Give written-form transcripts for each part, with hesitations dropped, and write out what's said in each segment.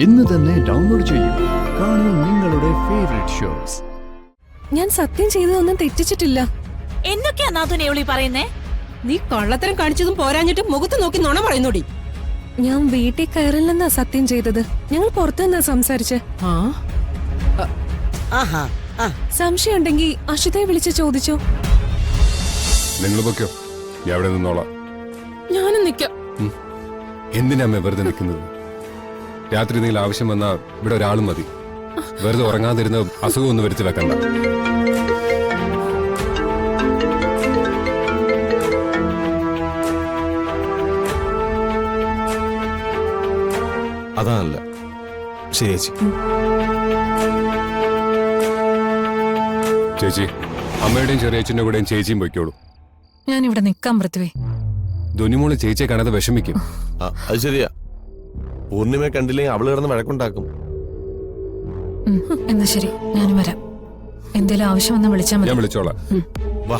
ഇന്ന് തന്നെ ഡൗൺലോഡ് ചെയ്യൂ. കാണൂ നിങ്ങളുടെ ഫേവറേറ്റ് ഷോസ്. ഞാൻ സത്യം ചെയ്തതൊന്നും തെറ്റിച്ചിട്ടില്ല. എന്തൊക്കെയാ നാഥുനെ എവിളി പറയുന്നേ? നീ കള്ളത്തരം കാണിച്ചതും പോരാഞ്ഞിട്ട് മുഖത്ത് നോക്കി നുണ പറയുന്നോടി. ഞാൻ വീട്ടിൽ കയറില്ലെന്നാ സത്യം ചെയ്തത്. ഞങ്ങൾ പുറത്തുനിന്നാ സംസാരിച്ച്. സംശയം ഉണ്ടെങ്കിൽ അഷിതയെ വിളിച്ച് ചോദിച്ചോ. നിങ്ങൾ പൊക്കോ, ഞാൻ അവിടെ നിന്നോളാം. ഞാനും നിക്കാം. എന്തിനാ അമ്മ വെറുതെ നിൽക്കുന്നത്? രാത്രി എന്തെങ്കിലും ആവശ്യം വന്നാ ഇവിടെ ഒരാളും മതി. വെറുതെ ഉറങ്ങാതിരുന്ന അസുഖം ഒന്നും വരുത്തി വെക്കണ്ട. അതാണല്ല ശരി ചേച്ചി. ചേച്ചി, അമ്മയുടെയും ചെറിയച്ഛൻ്റെ കൂടെയും ചേച്ചിയും പൊയ്ക്കോളൂ. ഞാനിവിടെ നിക്കാം പൃഥ്വി. ധുനിമോള് ചേച്ചിയെ കാണാതെ വിഷമിക്കും. അത് ശരിയാ. പൂർണിമയെ കണ്ടില്ലെങ്കിൽ അവള് കിടന്ന് വഴക്കുണ്ടാക്കും. എന്നാ ശരി, ഞാനും വരാം. എന്തേലും ആവശ്യം വന്നാ വിളിച്ചാൽ മതി. ഞാൻ വിളിച്ചോളാം. വാ.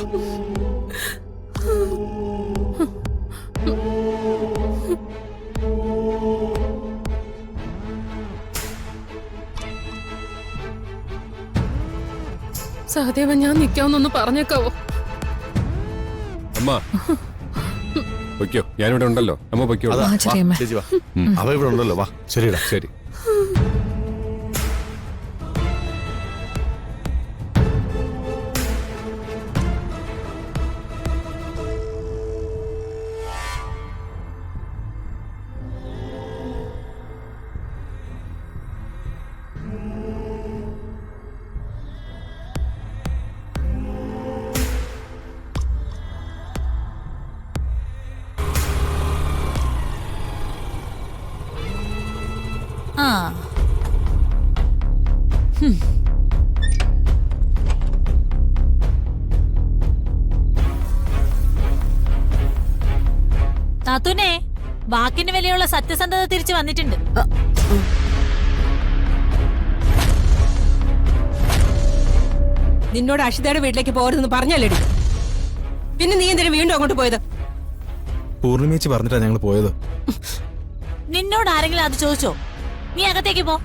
സഹദേവ, ഞാൻ നിക്കാവുന്നൊന്ന് പറഞ്ഞേക്കാവോ? അമ്മ പൊയ്ക്കോ, ഞാനിവിടെ ഉണ്ടല്ലോ. അമ്മ പൊയ്ക്കോളൂ. ചേച്ചി വാ, അവ ഇവിടെ ഉണ്ടല്ലോ. വാ. ശരിടാ. ശരി. ആ നാത്തൂനെ, വാക്കിന് വിലയുള്ള സത്യസന്ധത തിരിച്ചു വന്നിട്ടുണ്ട്. നിന്നോട് അഷിതയുടെ വീട്ടിലേക്ക് പോകരുതെന്ന് പറഞ്ഞല്ലേടി. പിന്നെ നീ എന്തിനാ വീണ്ടും അങ്ങോട്ട് പോയത്? പൂർണിമേച്ചി പറഞ്ഞിട്ടാ ഞങ്ങൾ പോയത്. നിന്നോട് ആരെങ്കിലും അത് ചോദിച്ചോ? നീ അകത്തേക്ക് പോ.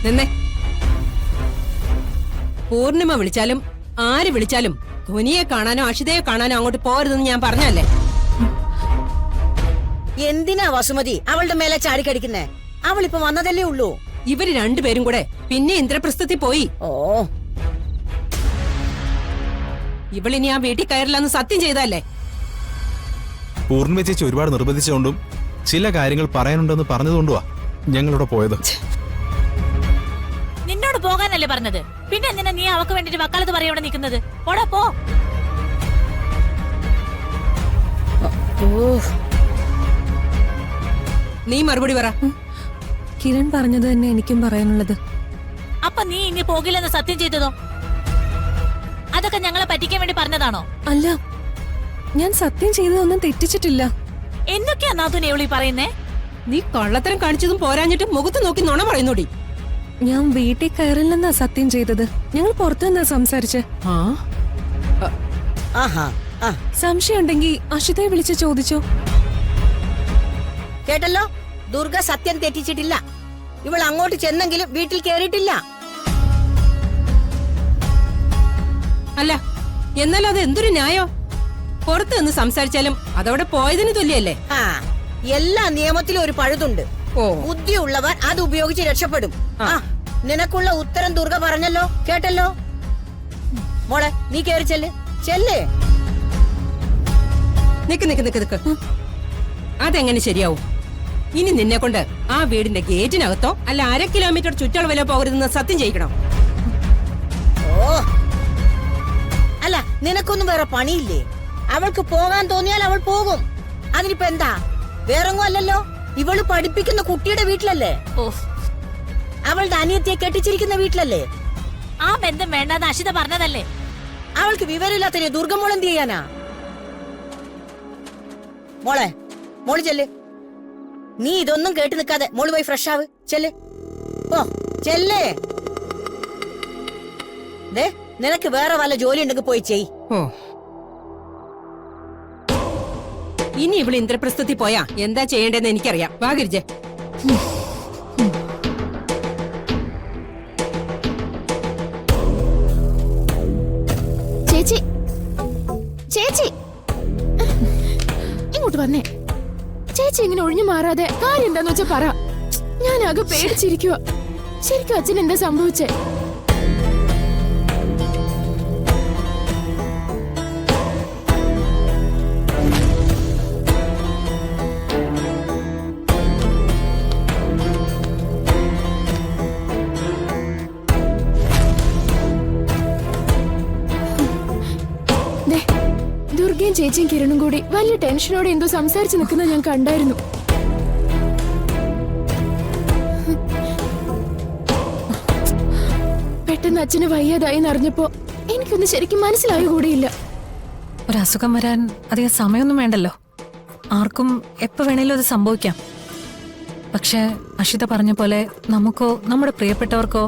നിന്നെ പൂർണിമ വിളിച്ചാലും ആര് വിളിച്ചാലും ധ്വനിയെ കാണാനോ അഷിതയെ കാണാനോ അങ്ങോട്ട് പോരുതെന്ന് ഞാൻ പറഞ്ഞല്ലേ. എന്തിനാ വസുമതി അവളുടെ മേലെ ചാടിക്കടിക്കുന്നേ? അവളിപ്പോ വന്നതല്ലേ ഉള്ളൂ. ഇവര് രണ്ടുപേരും കൂടെ പിന്നെ ഇന്ദ്രപ്രസ്ഥത്തിൽ പോയി. ഓ, ഇവളിനി ആ വീട്ടിൽ കയറില്ലെന്ന് സത്യം ചെയ്തല്ലേ. പൂർണിമ ചേച്ചി ഒരുപാട് നിർബന്ധിച്ചുകൊണ്ടും ചില കാര്യങ്ങൾ പറയാനുണ്ടെന്ന് പറഞ്ഞതുകൊണ്ടുവാ ഞങ്ങളിവിടെ പോയത്. നിന്നോട് പോകാനല്ലേ പറഞ്ഞത്? പിന്നെ എന്തിനാ നീ അവക്ക് വേണ്ടിട്ട് വക്കാലത്ത് പറയാൻ ഇവിടെ നിൽക്കുന്നത്? പോടാ, പോ. നീ മറുപടി പറ. കിരൺ പറഞ്ഞത് തന്നെ എനിക്കും പറയാനുള്ളത്. അപ്പൊ നീ ഇനി പോകില്ലെന്ന് സത്യം ചെയ്തതോ? അതൊക്കെ ഞങ്ങളെ പറ്റിക്കാൻ വേണ്ടി പറഞ്ഞതാണോ? അല്ല, ഞാൻ സത്യം ചെയ്തതൊന്നും തെറ്റിച്ചിട്ടില്ല. എന്തൊക്കെയാ നാഥുനെ എവിളി പറയുന്നേ? നീ കള്ളത്തരം കാണിച്ചതും പോരാഞ്ഞിട്ട് മുഖത്ത് നോക്കി നുണ പറയുന്നോടി. ഞാൻ വീട്ടിൽ കയറില്ലെന്നാ സത്യം ചെയ്തത്. ഞങ്ങൾ പുറത്തുനിന്നാ സംസാരിച്ച്. സംശയം ഉണ്ടെങ്കിൽ അഷിതയെ വിളിച്ച് ചോദിച്ചോ. കേട്ടല്ലോ, ദുർഗ സത്യം തെറ്റിച്ചിട്ടില്ല. ഇവൾ അങ്ങോട്ട് ചെന്നെങ്കിലും വീട്ടിൽ കേറിയിട്ടില്ല. അല്ല, എന്നാലും അത് എന്തൊരു ന്യായോ? പുറത്ത് നിന്ന് സംസാരിച്ചാലും അതവിടെ പോയതിന് തുല്യല്ലേ. എല്ലാ നിയമത്തിലും ഒരു പഴുതുണ്ട്. ഓ, ബുദ്ധിയുള്ളവർ അത് ഉപയോഗിച്ച് രക്ഷപ്പെടും. നിനക്കുള്ള ഉത്തരം ദുർഗ പറഞ്ഞല്ലോ, കേട്ടല്ലോ. മോളെ, നീ കേറി ചെല്ലേ. നിക്ക് നിക്ക് നിക്ക് നിക്ക്. അതെങ്ങനെ ശരിയാവും? ഇനി നിന്നെ കൊണ്ട് ആ വീടിന്റെ ഗേറ്റിനകത്തോ അല്ല 1/2 കിലോമീറ്റർ ചുറ്റളവിലോ പോകരുതെന്ന് സത്യം ചെയ്യിക്കണം. ഓ, അല്ല, നിനക്കൊന്നും വേറെ പണിയില്ലേ? അവൾക്ക് പോകാൻ തോന്നിയാൽ അവൾ പോകും. അതിനിപ്പോ എന്താ? വേറെങ്ങും അല്ലല്ലോ. ഇവള് പഠിപ്പിക്കുന്ന കുട്ടിയുടെ വീട്ടിലല്ലേ? അവളുടെ അനിയത്തിയെ കെട്ടിച്ചിരിക്കുന്ന വീട്ടിലല്ലേ? ആ ബന്ധം വേണ്ടെന്ന് അഷിത പറഞ്ഞതല്ലേ? അവൾക്ക് വിവരമില്ലാത്ത ദുർഗമോൾ എന്ത് ചെയ്യാനാ? മോള് ചെല്ല്. നീ ഇതൊന്നും കേട്ട് നിൽക്കാതെ മോള് പോയി ഫ്രഷ് ആവ്. ചെല്ല്, ഓ ചെല്ലേ. നിനക്ക് വേറെ വല്ല ജോലി ഉണ്ടെങ്കിൽ പോയി ചെയ്. ഓ, ഇനി ഇവള് ഇന്ദ്രപ്രസ്ഥത്തിൽ പോയാ എന്താ ചെയ്യേണ്ടതെന്ന് എനിക്കറിയാം. വാ ഗിരിജ. ചേച്ചി ചേച്ചി ഇങ്ങോട്ട് വന്നേ. ചേച്ചി ഇങ്ങനെ ഒഴിഞ്ഞു മാറാതെ കാര്യം എന്താന്ന് വെച്ചാ പറ. ഞാനാകെ പേടിച്ചിരിക്കുക. ശരിക്കും അച്ഛൻ എന്താ സംഭവിച്ചേ? ദേ, ദുർഗയും ചേച്ചിയും കിരണും കൂടി വലിയ ടെൻഷനോടെ എന്തോ സംസാരിച്ച് നിൽക്കുന്നത് ഞാൻ കണ്ടായിരുന്നു. പെട്ടെന്ന് അച്ഛന് വയ്യാതായി എന്നറിഞ്ഞപ്പോ എനിക്കൊന്നും ശരിക്കും മനസ്സിലായ കൂടിയില്ല. ഒരസുഖം വരാൻ അധികം സമയമൊന്നും വേണ്ടല്ലോ. ആർക്കും എപ്പോ വേണേലും അത് സംഭവിക്കാം. പക്ഷെ അഷിത പറഞ്ഞ പോലെ നമുക്കോ നമ്മുടെ പ്രിയപ്പെട്ടവർക്കോ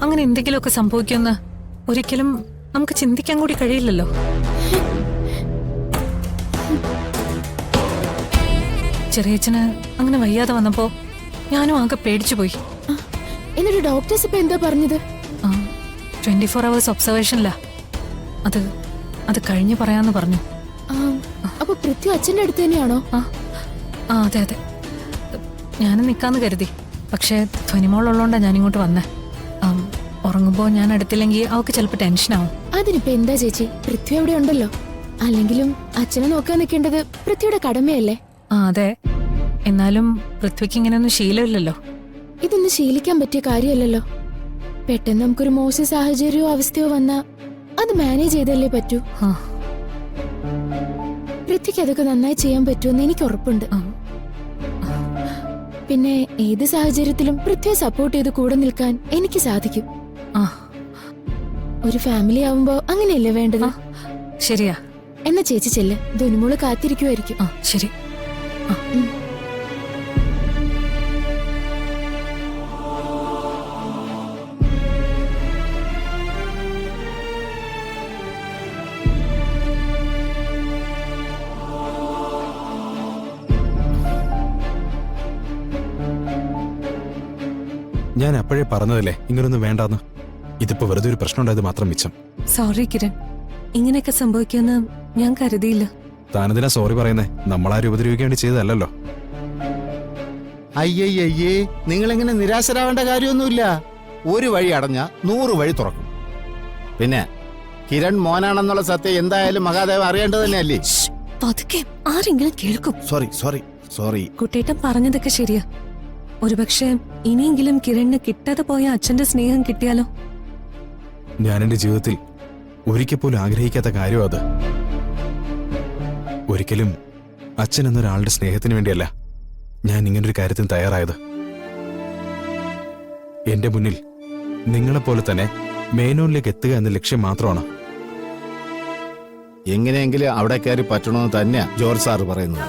അങ്ങനെ എന്തെങ്കിലുമൊക്കെ സംഭവിക്കുമെന്ന് ഒരിക്കലും നമുക്ക് ചിന്തിക്കാൻ കൂടി കഴിയില്ലല്ലോ. ചെറിയച്ഛന് അങ്ങനെ വയ്യാതെ വന്നപ്പോ ഞാനും ആകെ പേടിച്ചുപോയി. എന്നിട്ട് ഡോക്ടേഴ്സ് ഇപ്പൊ എന്താ പറഞ്ഞത്? 24 hours ഒബ്സർവേഷനില്ല. അത് കഴിഞ്ഞ് പറയാന്ന് പറഞ്ഞു. അപ്പൊ പൃഥ്വി അച്ഛന്റെ അടുത്ത് തന്നെയാണോ? അതെ അതെ. ഞാനും നിക്കാന്ന് കരുതി. പക്ഷെ ധ്വനിമോളുള്ളോണ്ടാ ഞാനിങ്ങോട്ട് വന്നേ. ഉറങ്ങുമ്പോ ഞാൻ അടുത്തില്ലെങ്കിൽ അവൾക്ക് ചിലപ്പോ ടെൻഷനാവും. അതിനിപ്പോ എന്താ ചേച്ചി, പൃഥ്വി അവിടെ ഉണ്ടല്ലോ. അല്ലെങ്കിലും അച്ഛനെ നോക്കാൻ നിൽക്കേണ്ടത് പൃഥ്വിയുടെ കടമയല്ലേ? അതെ. എന്നാലും പൃഥ്വിക്ക് ഇങ്ങനെയൊന്നും ശീലമില്ലല്ലോ. ഇതൊന്നും ശീലിക്കാൻ പറ്റിയ കാര്യമല്ലല്ലോ. പെട്ടെന്ന് നമുക്കൊരു മോശം സാഹചര്യമോ അവസ്ഥയോ വന്നാ അത് മാനേജ് ചെയ്തല്ലേ പറ്റൂ. പൃഥ്വിക്ക് അതൊക്കെ നന്നായി ചെയ്യാൻ പറ്റുമെന്ന് എനിക്ക് ഉറപ്പുണ്ട്. പിന്നെ ഏത് സാഹചര്യത്തിലും പൃഥ്വിയെ സപ്പോർട്ട് ചെയ്ത് കൂടെ നിൽക്കാൻ എനിക്ക് സാധിക്കും. ഒരു ഫാമിലി ആവുമ്പോ അങ്ങനെയല്ലേ വേണ്ടത്? ശരിയാ. എന്നാ ചേച്ചി ചെല്ല്, ധനുമോള് കാത്തിരിക്കുമായിരിക്കും. ശരി. ഞാൻ അപ്പോഴേ പറഞ്ഞതല്ലേ ഇങ്ങനൊന്നും വേണ്ടാന്ന്. ഇതിപ്പോ വെറുതെ ഒരു പ്രശ്നം ഉണ്ടായത് മാത്രം മിച്ചം. സോറി കിരൺ, ഇങ്ങനെയൊക്കെ സംഭവിക്കുമെന്ന് ഞാൻ കരുതിയില്ല. താനെന്തിനാ സോറി പറയുന്നേ? നമ്മളാരും ഉപദ്രവിക്കാൻ വേണ്ടി ചെയ്തതല്ലോ. അയ്യയ്യേ, നിങ്ങളിങ്ങനെ നിരാശരാവേണ്ട കാര്യമൊന്നുമില്ല. ഒരു വഴി അടഞ്ഞ 100 വഴി തുറക്കും. പിന്നെ കിരൺ മോനാണെന്നുള്ള സത്യം എന്തായാലും മഹാദേവ അറിയേണ്ടത് തന്നെയല്ലേ? പതുക്കെ, ആരെങ്കിലും കേൾക്കും. സോറി. കുട്ടേട്ടൻ പറഞ്ഞതൊക്കെ ശരിയാ. ഒരുപക്ഷെ ഇനിയെങ്കിലും കിരണിന് കിട്ടാതെ പോയ അച്ഛന്റെ സ്നേഹം കിട്ടിയാലോ? ഞാൻ എന്റെ ജീവിതത്തിൽ ഒരിക്കൽ പോലും ആഗ്രഹിക്കാത്ത കാര്യം അത്. ഒരിക്കലും അച്ഛൻ എന്നൊരാളുടെ സ്നേഹത്തിന് വേണ്ടിയല്ല ഞാൻ ഇങ്ങനൊരു കാര്യത്തിന് തയ്യാറായത്. എന്റെ മുന്നിൽ നിങ്ങളെപ്പോലെ തന്നെ മേനോനിലേക്ക് എത്തുക എന്ന ലക്ഷ്യം മാത്രമാണ്. എങ്ങനെയെങ്കിലും അവിടെ കയറി പറ്റണമെന്ന് തന്നെയാ ജോർജ് സാറ് പറയുന്നത്.